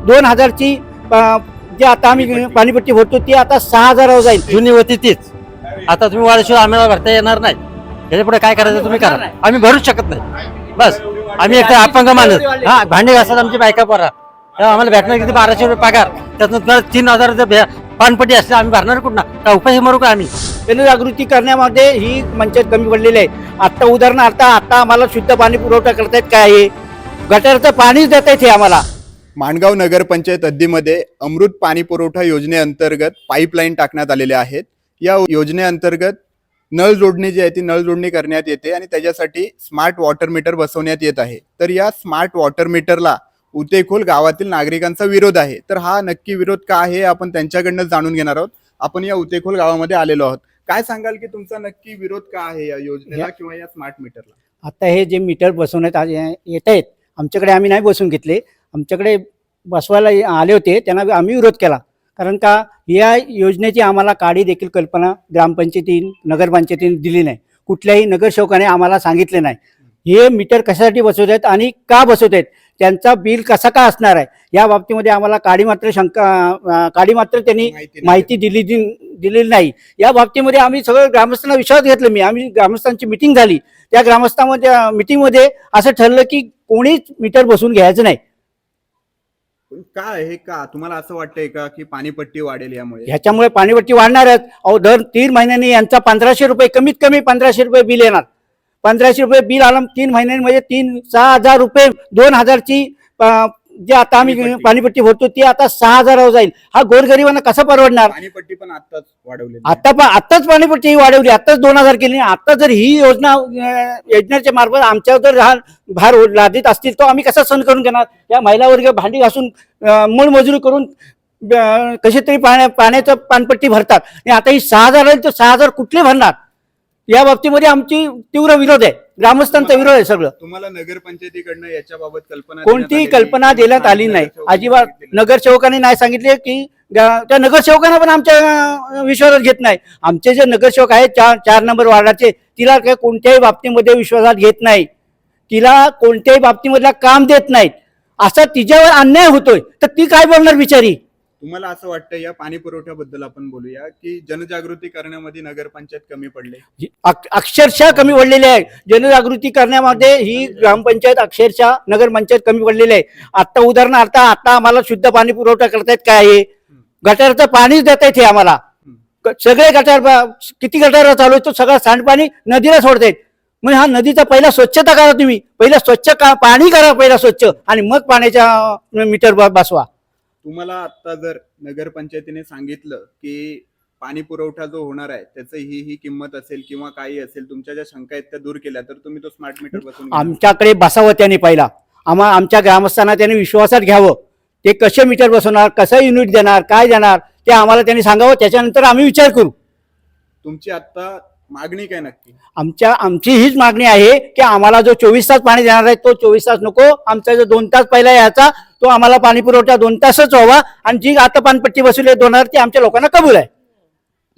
2000ची जे आता आम्ही पाणीपट्टी भरतो ती आता 6000 जाईल. जुनी होती तीच. आता तुम्ही वाढशिवाय आम्हाला भरता येणार नाही. त्याच्या पुढे काय करायचं तुम्ही करा. आम्ही भरूच शकत नाही. बस आम्ही एक अपंग माणूस. हा, भांडी घासतात आमची बायका पोरा. तेव्हा आम्हाला भेटणार किती 1200 रुपये पगार. त्यातून 3000 पानपट्टी असते. आम्ही भरणार कुठं का उपाशी मरू का आम्ही. जनजागृती करण्यामध्ये ही पंचायत कमी पडलेली आहे. आता उदाहरणार्थ आता आम्हाला शुद्ध पाणी पुरवठा करतायत काय आहे, गटारचं पाणीच देत आहेत हे आम्हाला. माणगाव नगरपंचायत हद्दीमध्ये अमृत पाणी पुरवठा योजनेअंतर्गत पाईपलाईन टाकण्यात आलेले आहेत. या योजनेअंतर्गत नळ जोडणी जी आहे ती नळ जोडणी करण्यात येते आणि त्याच्यासाठी स्मार्ट वॉटर मीटर बसवण्यात येत आहे. तर या स्मार्ट वॉटर मीटरला उतेखोल गावातील नागरिकांचा विरोध आहे. तर हा नक्की विरोध का आहे आपण त्यांच्याकडनं जाणून घेणार आहोत. आपण या उतेखोल गावामध्ये आलेलो आहोत. काय सांगाल की तुमचा नक्की विरोध का आहे या योजनेला किंवा या स्मार्ट मीटरला? आता हे जे मीटर बसवण्यात येत आहेत आमच्याकडे, आम्ही नाही बसवून घेतले. आमच्याकडे बसवायला आले होते, त्यांना आम्ही विरोध केला. कारण का या योजनेची आम्हाला काडी देखील कल्पना ग्रामपंचायतीने नगरपंचायतीने दिली नाही. कुठल्याही नगरसेवकाने आम्हाला सांगितले नाही हे मीटर कशासाठी बसवत आहेत आणि का बसवत आहेत, त्यांचा बिल कसा का असणार आहे. या बाबतीमध्ये आम्हाला काडी मात्र त्यांनी माहिती दिलेली नाही. या बाबतीमध्ये आम्ही सगळं ग्रामस्थांना विश्वास घेतला. आम्ही ग्रामस्थांची मिटिंग झाली. त्या ग्रामस्थांमध्ये मिटिंगमध्ये असं ठरलं की कोणीच मीटर बसवून घ्यायचं नाही. काय हे का तुम्हाला असं वाटतंय का की पाणीपट्टी वाढेल यामुळे? ह्याच्यामुळे पाणीपट्टी वाढणारच. अहो, दर 3 महिन्यांनी यांचा 1500 रुपये, कमीत कमी 1500 रुपये बिल येणार. 1500 रुपये बिल आलं 3 महिन्यांमध्ये 6,000 रुपये. 2000ची जे आता आम्ही पाणीपट्टी भरतो ती आता 6000 जाईल. हा गोरगरिबांना कसा परवडणार? पाणीपट्टी पण आताच वाढवली. आताच पाणीपट्टी वाढवली, आताच 2000 केली. आता जर ही योजनेच्या मार्फत आमच्यावर जर भार लादित असतील तर आम्ही कसा सहन करून घेणार? या महिला वर्ग भांडी घासून मोलमजुरी करून कशी तरी पाण्याचं पाणपट्टी भरतात आणि आता ही 6000 राहील तर 6000 कुठले भरणार? या बाबतीमध्ये आमची तीव्र विरोध आहे. ग्रामस्थांचा विरोध आहे. सगळं तुम्हाला नगरपंचायतीकडनं याच्याबाबत कल्पना कोणतीही कल्पना देण्यात आली नाही. अजिबात नगरसेवकांनी नाही सांगितले की त्या नगरसेवकांना पण आमच्या विश्वासात घेत नाही. आमचे जे नगरसेवक आहेत 4 नंबर वार्डाचे, तिला काही कोणत्याही बाबतीमध्ये विश्वासात घेत नाही. तिला कोणत्याही बाबतीमधला काम देत नाहीत. असा तिच्यावर अन्याय होतोय तर ती काय बोलणार बिचारी? तुम्हाला असं वाटतं या पाणी पुरवठ्याबद्दल आपण बोलूया की जनजागृती करण्यामध्ये नगरपंचायत कमी पडले? अक्षरशः कमी पडलेली आहे. जनजागृती करण्यामध्ये ही ग्रामपंचायत अक्षरशः नगरपंचायत कमी पडलेली आहे. आता उदाहरणार्थ आता आम्हाला शुद्ध पाणी पुरवठा करतायत काय आहे, गटारचं पाणीच देत आहेत हे आम्हाला. सगळे गटार किती गटार चालू आहे तो सगळं सांडपाणी नदीला सोडतायत. म्हणजे हा नदीचा पहिला स्वच्छता करा. तुम्ही पहिला पाणी करा पहिला स्वच्छ आणि मग पाण्याच्या मीटर बसवा. तुम्हाला आता जर नगरपंचायतीने सांगितलं की पाणी पुरवठा जो होणार आहे त्याचं ही किंमत असेल किंवा काही असेल, तुमच्या ज्या शंका आहेत त्या दूर केल्या तर तुम्ही तो स्मार्ट मीटर बसवून आमच्याकडे बसावं त्यांनी पहिला. आमच्या ग्रामस्थांना त्यांनी विश्वासात घ्यावं. ते कसे मीटर बसवणार, कसं युनिट देणार, काय देणार ते आम्हाला त्यांनी सांगावं. त्याच्यानंतर आम्ही विचार करू. तुमची आता मागणी काय नक्की? आमची हीच मागणी आहे की आम्हाला जो 24 तास पाणी देणार आहे तो 24 तास नको. आमचा जो 2 तास पहिला याचा तो आम्हाला पाणी पुरवठा 2 तासच व्हावा आणि जी आता पाणपट्टी बसवली 2000 ती आमच्या लोकांना कबूल आहे.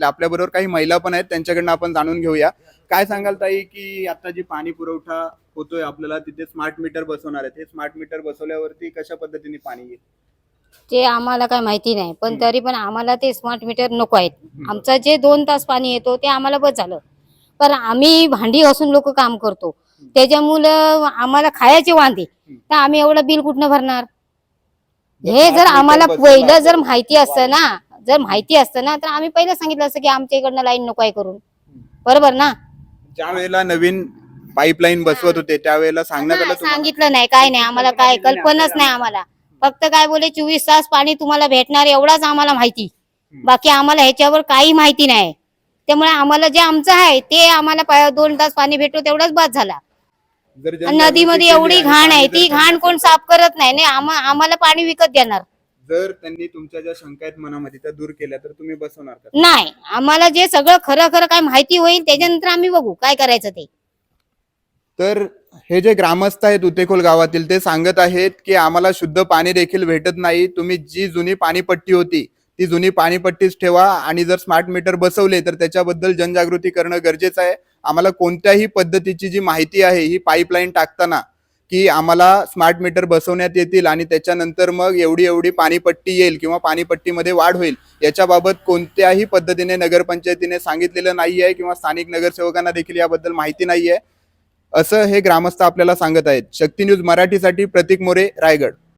आपल्या बरोबर काही महिला पण आहेत, त्यांच्याकडनं आपण जाणून घेऊया. काय सांगाल ताई की आता जी पाणी पुरवठा होतोय आपल्याला तिथे स्मार्ट मीटर बसवणार आहेत, हे स्मार्ट मीटर बसवल्यावरती कशा पद्धतीने पाणी येईल ते आम्हाला काय माहिती नाही. पण तरी पण आम्हाला ते स्मार्ट मीटर नको आहेत. आमचं जे 2 तास पाणी येतो ते आम्हाला बस झालं. पण आम्ही भांडी घासून लोक काम करतो, त्याच्यामुळं आम्हाला खायचे वांदे, तर आम्ही एवढं बिल कुठनं भरणार? हे जर आम्हाला पहिलं जर माहिती असतं ना तर आम्ही पहिलं सांगितलं असतं की आमच्या इकडनं लाईन नको आहे करून. बरोबर ना? ज्या वेळेला नवीन पाईपलाईन बसवत होते त्यावेळेला सांगण्यात आलं तुम्हाला? सांगितलं नाही, काय नाही. आम्हाला काय कल्पनाच नाही. आम्हाला फक्त काय बोले 24 तास पाणी तुम्हाला भेटणार एवढाच आम्हाला माहिती. बाकी आम्हाला ह्याच्यावर काही माहिती नाही. त्यामुळे आम्हाला जे आमचं आहे ते आम्हाला 2 तास पाणी भेटतो तेवढाच बाद झाला. नदीमध्ये एवढी घाण आहे, ती घाण कोण साफ करत नाही. आम्हाला पाणी विकत घेणार. जर त्यांनी तुमच्या ज्या शंका आहेत मनामध्ये त्या दूर केल्या तर तुम्ही बसवणार का? नाही, आम्हाला जे सगळं खरं काय माहिती होईल त्याच्यानंतर आम्ही बघू काय करायचं ते. तर हे जे ग्रामस्थ आहेत उतेखोल गावातील ते सांगत आहेत की आम्हाला शुद्ध पाणी देखील भेटत नाही. तुम्ही जी जुनी पाणीपट्टी होती ती जुनी पाणीपट्टीच ठेवा आणि जर स्मार्ट मीटर बसवले तर त्याच्याबद्दल जनजागृती करणं गरजेचं आहे. आम्हाला कोणत्याही पद्धतीची जी माहिती आहे ही पाईपलाईन टाकताना की आम्हाला स्मार्ट मीटर बसवण्यात येतील आणि त्याच्यानंतर मग एवढी एवढी पाणीपट्टी येईल किंवा पाणीपट्टीमध्ये वाढ होईल, याच्याबाबत कोणत्याही पद्धतीने नगरपंचायतीने सांगितलेलं नाही आहे किंवा स्थानिक नगरसेवकांना देखील याबद्दल माहिती नाही आहे, असं हे ग्रामस्थ आपल्याला सांगत आहेत. शक्ती न्यूज मराठीसाठी प्रतीक मोरे, रायगड.